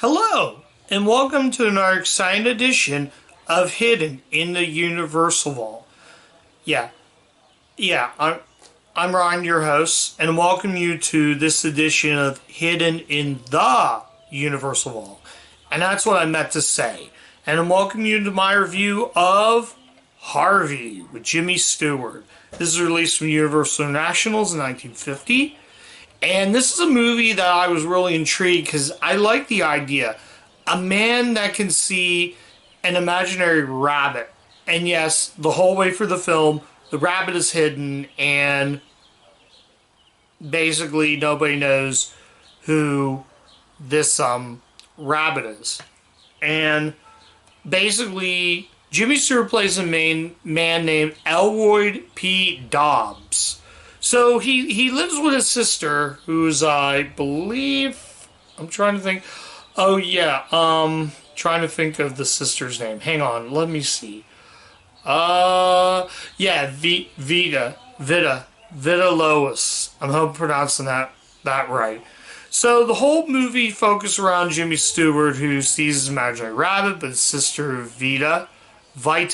Hello, and welcome to another exciting edition of Hidden in the Universal Vault. Yeah, I'm Ryan, your host, and welcome you to this edition of Hidden in the Universal Vault. And that's what I meant to say. And I'm welcoming you to my review of Harvey with Jimmy Stewart. This is released from Universal Nationals in 1950. And this is a movie that I was really intrigued because I like the idea. A man that can see an imaginary rabbit. And yes, the whole way through the film, the rabbit is hidden and basically nobody knows who this rabbit is. And basically, Jimmy Stewart plays a man named Elroy P. Dobbs. So he lives with his sister, who's I believe I'm trying to think. Oh yeah, trying to think of the sister's name. Hang on, let me see. Yeah, Vita Lois. I'm hoping I'm pronouncing that right. So the whole movie focuses around Jimmy Stewart, who sees his imaginary rabbit, but his sister Vita, I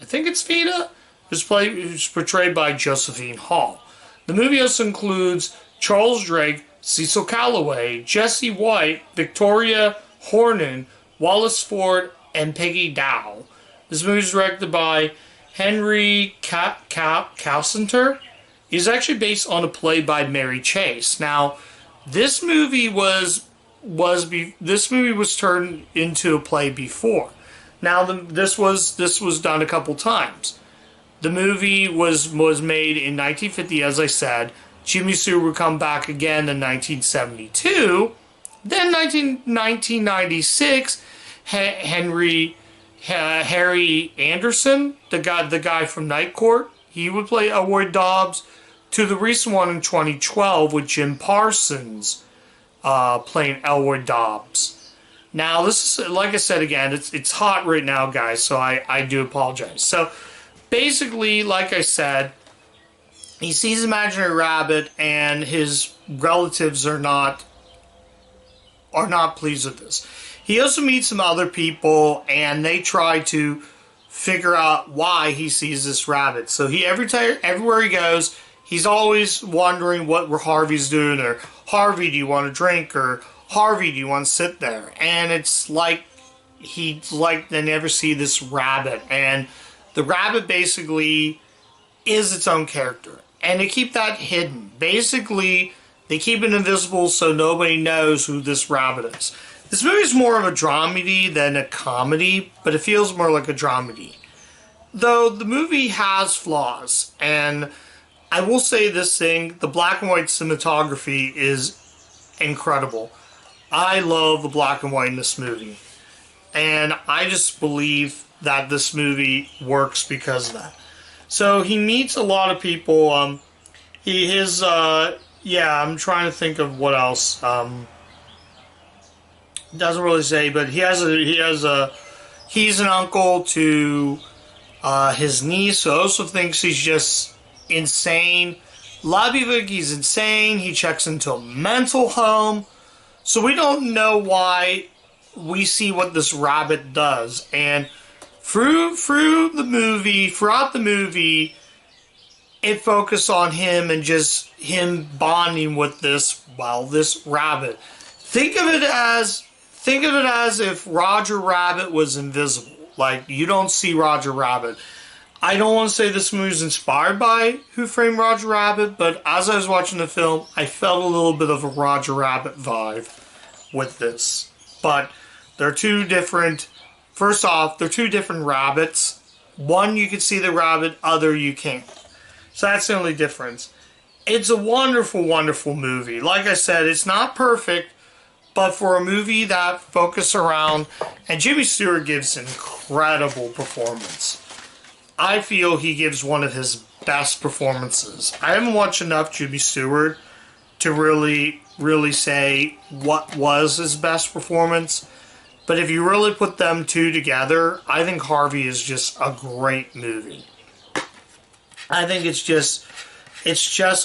think it's Vita, who's portrayed by Josephine Hall. The movie also includes Charles Drake, Cecil Calloway, Jesse White, Victoria Hornan, Wallace Ford, and Peggy Dow. This movie is directed by Henry Cowsenter. It's actually based on a play by Mary Chase. Now, this movie was turned into a play before. Now, this was done a couple times. The movie was made in 1950, as I said. Jimmy Stewart would come back again in 1972. Then 1996, Harry Anderson, the guy from Night Court, he would play Elroy Dobbs. To the recent one in 2012 with Jim Parsons playing Elroy Dobbs. Now, this is, like I said again, it's hot right now, guys, so I do apologize. So, basically, like I said, he sees an imaginary rabbit, and his relatives are not pleased with this. He also meets some other people, and they try to figure out why he sees this rabbit. So everywhere he goes, he's always wondering what Harvey's doing, or Harvey, do you want a drink, or Harvey, do you want to sit there? And it's like they never see this rabbit, and the rabbit basically is its own character. And they keep that hidden. Basically, they keep it invisible so nobody knows who this rabbit is. This movie is more of a dramedy than a comedy, but it feels more like a dramedy. Though the movie has flaws, and I will say this thing, the black and white cinematography is incredible. I love the black and white in this movie. And I just believe that this movie works because of that. So he meets a lot of people. I'm trying to think of what else. Doesn't really say, but he's an uncle to his niece, who also thinks he's just insane. A lot of people think he's insane. He checks into a mental home. So we don't know why. We see what this rabbit does. And throughout the movie, it focused on him and just him bonding with this rabbit. Think of it as if Roger Rabbit was invisible. Like, you don't see Roger Rabbit. I don't want to say this movie is inspired by Who Framed Roger Rabbit, but as I was watching the film, I felt a little bit of a Roger Rabbit vibe with this. But they're two different rabbits. One, you can see the rabbit, other you can't. So that's the only difference. It's a wonderful, wonderful movie. Like I said, it's not perfect, but for a movie that focuses around, and Jimmy Stewart gives an incredible performance. I feel he gives one of his best performances. I haven't watched enough Jimmy Stewart to really say what was his best performance. But if you really put them two together, I think Harvey is just a great movie. I think it's just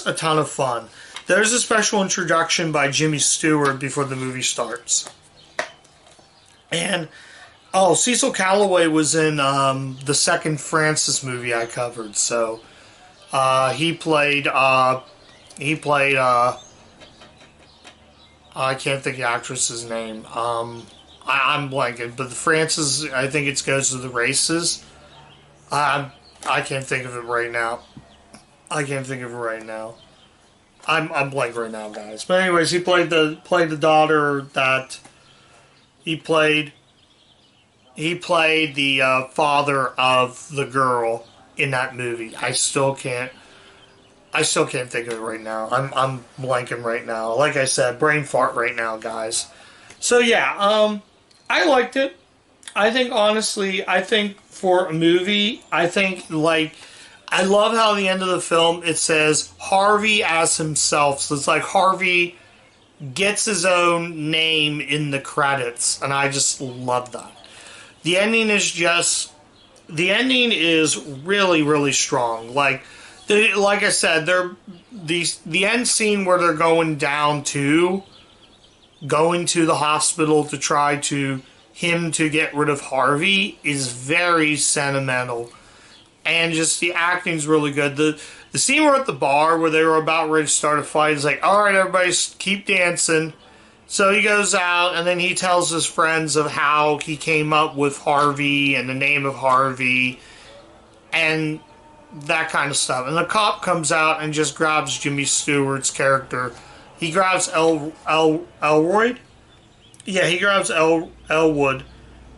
a ton of fun. There's a special introduction by Jimmy Stewart before the movie starts. And oh, Cecil Calloway was in the second Francis movie I covered. So he played. He played. I can't think of the actress's name. I'm blanking, but the Francis. I think it goes to the races. I can't think of it right now. I can't think of it right now. I'm blank right now, guys. But anyways, he played the daughter that he played. He played the father of the girl in that movie. I still can't. I still can't think of it right now. I'm blanking right now. Like I said, brain fart right now, guys. So yeah, I liked it. I think honestly, I think for a movie, I think like I love how at the end of the film it says Harvey as himself. So it's like Harvey gets his own name in the credits, and I just love that. The ending is just the ending is really really strong. Like I said, the end scene where they're going to the hospital to try to him to get rid of Harvey is very sentimental, and just the acting's really good. The scene where at the bar where they were about ready to start a fight is like, all right, everybody, keep dancing. So he goes out and then he tells his friends of how he came up with Harvey and the name of Harvey and that kind of stuff. And the cop comes out and just grabs Jimmy Stewart's character. He grabs Elroy. Yeah, he grabs Elwood.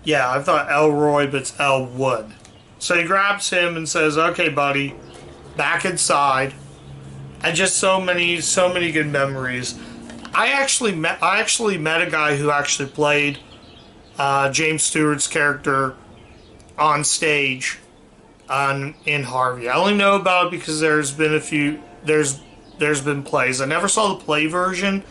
Yeah, I thought Elroy, but it's Elwood. So he grabs him and says, "Okay, buddy, back inside." And just so many good memories. I actually met a guy who actually played James Stewart's character on stage in Harvey. I only know about it because there's been plays. I never saw the play version,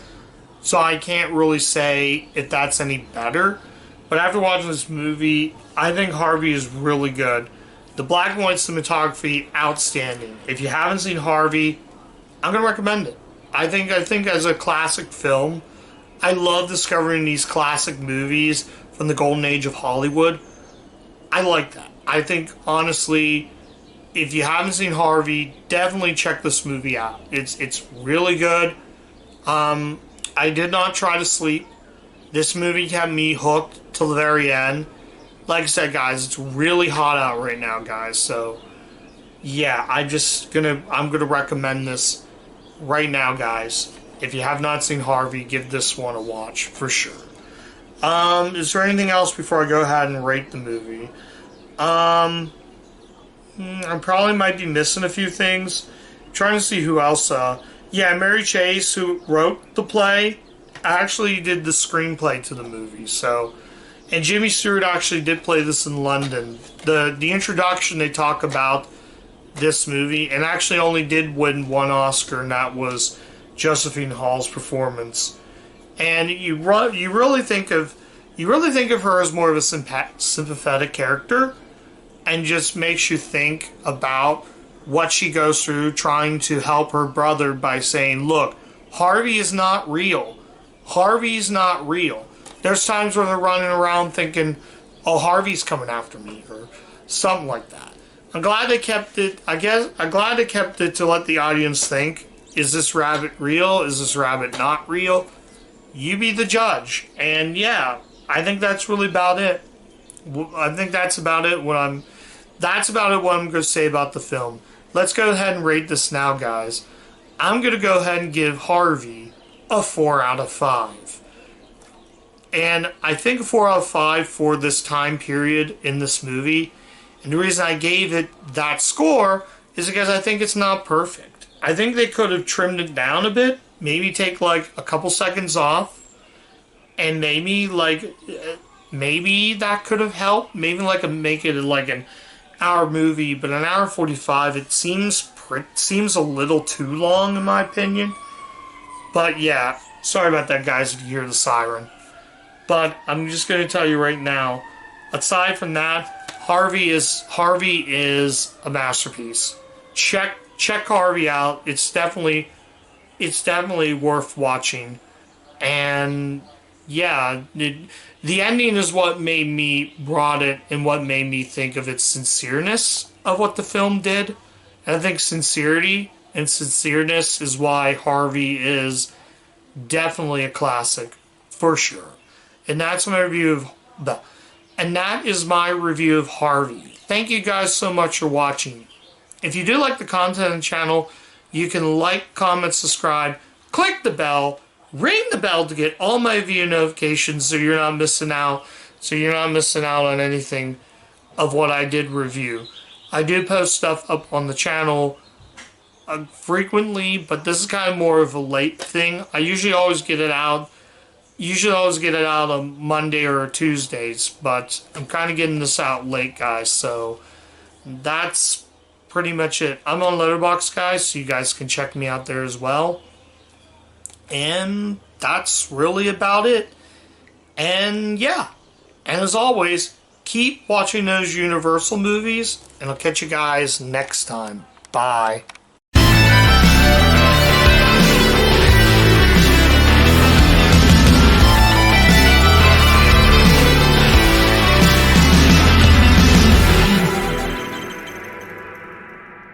so I can't really say if that's any better. But after watching this movie, I think Harvey is really good. The black and white cinematography, outstanding. If you haven't seen Harvey, I'm going to recommend it. I think as a classic film, I love discovering these classic movies from the golden age of Hollywood. I like that. I think, honestly, if you haven't seen Harvey, definitely check this movie out. It's really good. I did not try to sleep. This movie kept me hooked till the very end. Like I said, guys, it's really hot out right now, guys. So, yeah, I'm gonna recommend this right now, guys. If you have not seen Harvey, give this one a watch for sure. Is there anything else before I go ahead and rate the movie? I probably might be missing a few things. I'm trying to see who else. Mary Chase, who wrote the play, actually did the screenplay to the movie. So, and Jimmy Stewart actually did play this in London. The introduction, they talk about this movie, and actually only did win one Oscar, and that was Josephine Hall's performance. And you really think of her as more of a sympathetic character, and just makes you think about what she goes through trying to help her brother by saying, look, Harvey is not real. Harvey's not real. There's times where they're running around thinking, oh, Harvey's coming after me, or something like that. I'm glad they kept it, I'm glad they kept it to let the audience think, is this rabbit real? Is this rabbit not real? You be the judge. And yeah, I think that's really about it. I think that's about it what I'm going to say about the film. Let's go ahead and rate this now, guys. I'm going to go ahead and give Harvey a 4 out of 5. And I think a 4 out of 5 for this time period in this movie. And the reason I gave it that score is because I think it's not perfect. I think they could have trimmed it down a bit. Maybe take like a couple seconds off. And maybe that could have helped. Maybe make it like an hour movie, but an hour 45, it seems a little too long in my opinion. But yeah, sorry about that, guys, if you hear the siren. But I'm just going to tell you right now, aside from that, Harvey is a masterpiece. Check Harvey out. It's definitely worth watching. And yeah, the ending is what made me brought it and what made me think of its sincereness of what the film did. And I think sincerity and sincereness is why Harvey is definitely a classic, for sure. And that's my review of the. And that is my review of Harvey. Thank you guys so much for watching. If you do like the content on the channel, you can like, comment, subscribe, click the bell, ring the bell to get all my video notifications so you're not missing out. So you're not missing out on anything of what I did review. I do post stuff up on the channel frequently, but this is kind of more of a late thing. I usually always get it out. On Monday or Tuesdays, but I'm kind of getting this out late, guys. So that's pretty much it. I'm on Letterboxd, guys, so you guys can check me out there as well. And that's really about it. And yeah, and as always, keep watching those Universal movies, and I'll catch you guys next time. Bye.